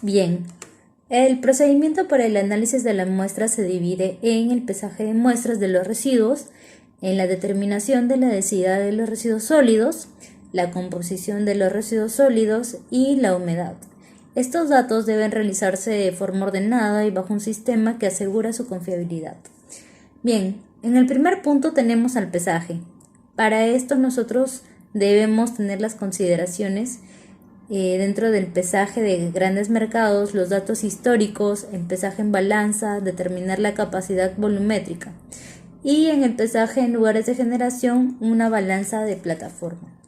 Bien, el procedimiento para el análisis de la muestra se divide en el pesaje de muestras de los residuos, en la determinación de la densidad de los residuos sólidos, la composición de los residuos sólidos y la humedad. Estos datos deben realizarse de forma ordenada y bajo un sistema que asegura su confiabilidad. Bien, en el primer punto tenemos al pesaje. Para esto nosotros debemos tener las consideraciones dentro del pesaje de grandes mercados, los datos históricos, el pesaje en balanza, determinar la capacidad volumétrica y en el pesaje en lugares de generación, una balanza de plataforma.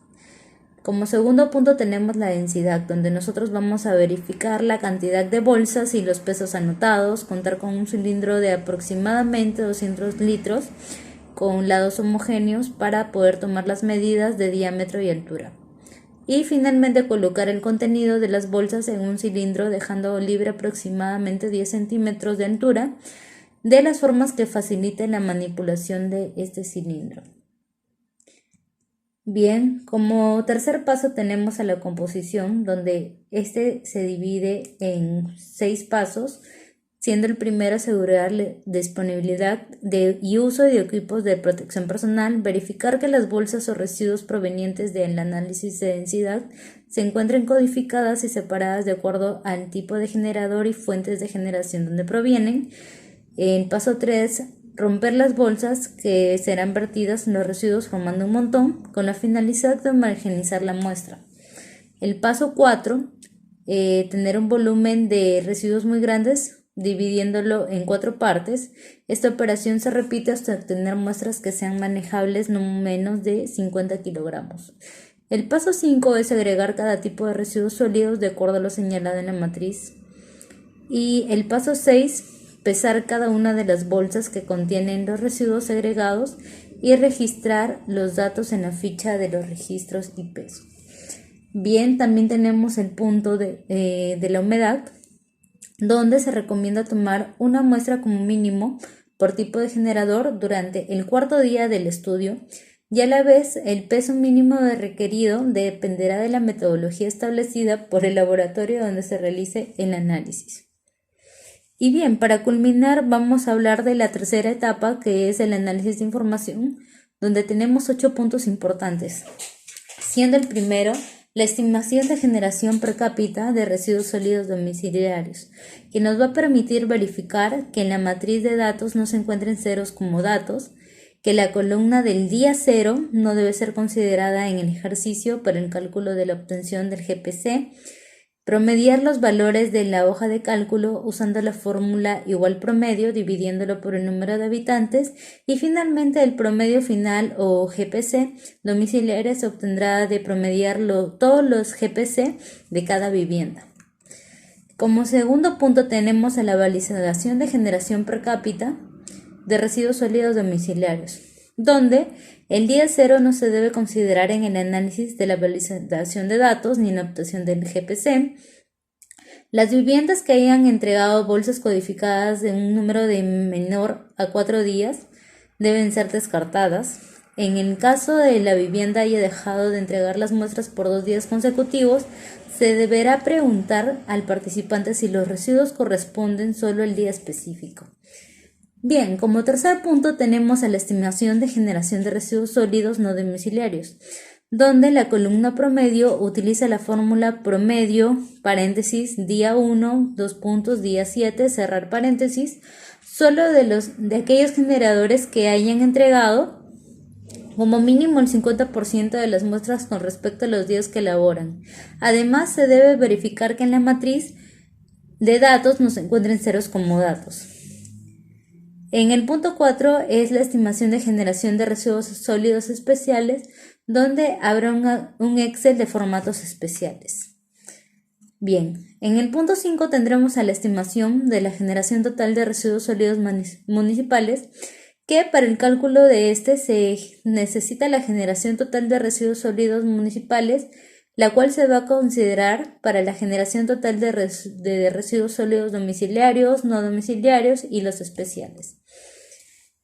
Como segundo punto tenemos la densidad, donde nosotros vamos a verificar la cantidad de bolsas y los pesos anotados, contar con un cilindro de aproximadamente 200 litros con lados homogéneos para poder tomar las medidas de diámetro y altura. Y finalmente colocar el contenido de las bolsas en un cilindro dejando libre aproximadamente 10 centímetros de altura, de las formas que faciliten la manipulación de este cilindro. Bien, como tercer paso tenemos a la composición, donde este se divide en 6 pasos, siendo el primero asegurar la disponibilidad y uso de equipos de protección personal, verificar que las bolsas o residuos provenientes del análisis de densidad se encuentren codificadas y separadas de acuerdo al tipo de generador y fuentes de generación donde provienen. En paso 3, romper las bolsas que serán vertidas en los residuos formando un montón con la finalidad de homogeneizar la muestra. El paso 4, tener un volumen de residuos muy grandes dividiéndolo en 4 partes. Esta operación se repite hasta obtener muestras que sean manejables no menos de 50 kilogramos. El paso 5 es agregar cada tipo de residuos sólidos de acuerdo a lo señalado en la matriz. Y el paso 6, pesar cada una de las bolsas que contienen los residuos agregados y registrar los datos en la ficha de los registros y peso. Bien, también tenemos el punto de la humedad, donde se recomienda tomar una muestra como mínimo por tipo de generador durante el cuarto día del estudio y a la vez el peso mínimo requerido dependerá de la metodología establecida por el laboratorio donde se realice el análisis. Y bien, para culminar vamos a hablar de la tercera etapa, que es el análisis de información, donde tenemos 8 puntos importantes, siendo el primero la estimación de generación per cápita de residuos sólidos domiciliarios, que nos va a permitir verificar que en la matriz de datos no se encuentren ceros como datos, que la columna del día 0 no debe ser considerada en el ejercicio para el cálculo de la obtención del GPC, promediar los valores de la hoja de cálculo usando la fórmula igual promedio dividiéndolo por el número de habitantes y finalmente el promedio final o GPC domiciliario se obtendrá de promediar todos los GPC de cada vivienda. Como segundo punto tenemos a la validación de generación per cápita de residuos sólidos domiciliarios, donde el día 0 no se debe considerar en el análisis de la validación de datos ni en la obtención del GPC. Las viviendas que hayan entregado bolsas codificadas de un número de menor a 4 días deben ser descartadas. En el caso de la vivienda haya dejado de entregar las muestras por 2 días consecutivos, se deberá preguntar al participante si los residuos corresponden solo al día específico. Bien, como tercer punto tenemos a la estimación de generación de residuos sólidos no domiciliarios, donde la columna promedio utiliza la fórmula promedio, paréntesis, día 1, 2 puntos, día 7, cerrar paréntesis, solo de aquellos generadores que hayan entregado como mínimo el 50% de las muestras con respecto a los días que elaboran. Además, se debe verificar que en la matriz de datos no se encuentren ceros como datos. En el punto 4 es la estimación de generación de residuos sólidos especiales, donde habrá un Excel de formatos especiales. Bien, en el punto 5 tendremos a la estimación de la generación total de residuos sólidos municipales, que para el cálculo de este se necesita la generación total de residuos sólidos municipales, la cual se va a considerar para la generación total de residuos sólidos domiciliarios, no domiciliarios y los especiales.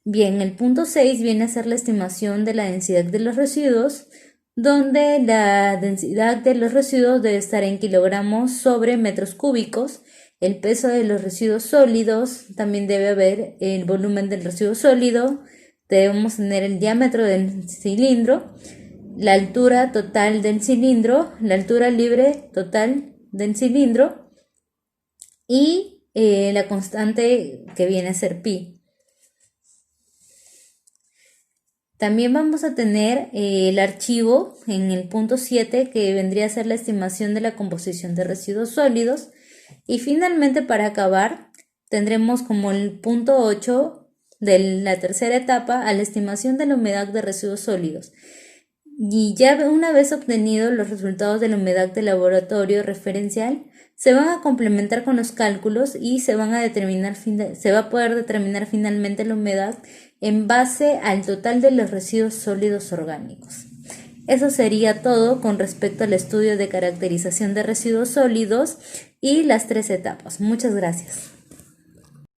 Bien, el punto 6 viene a ser la estimación de la densidad de los residuos, donde la densidad de los residuos debe estar en kilogramos sobre metros cúbicos. El peso de los residuos sólidos, también debe haber el volumen del residuo sólido, debemos tener el diámetro del cilindro, la altura total del cilindro, la altura libre total del cilindro y la constante que viene a ser pi. También vamos a tener el archivo en el punto 7, que vendría a ser la estimación de la composición de residuos sólidos. Y finalmente, para acabar, tendremos como el punto 8 de la tercera etapa a la estimación de la humedad de residuos sólidos. Y ya una vez obtenidos los resultados de la humedad del laboratorio referencial, se van a complementar con los cálculos y se va a poder determinar finalmente la humedad en base al total de los residuos sólidos orgánicos. Eso sería todo con respecto al estudio de caracterización de residuos sólidos y las 3 etapas. Muchas gracias.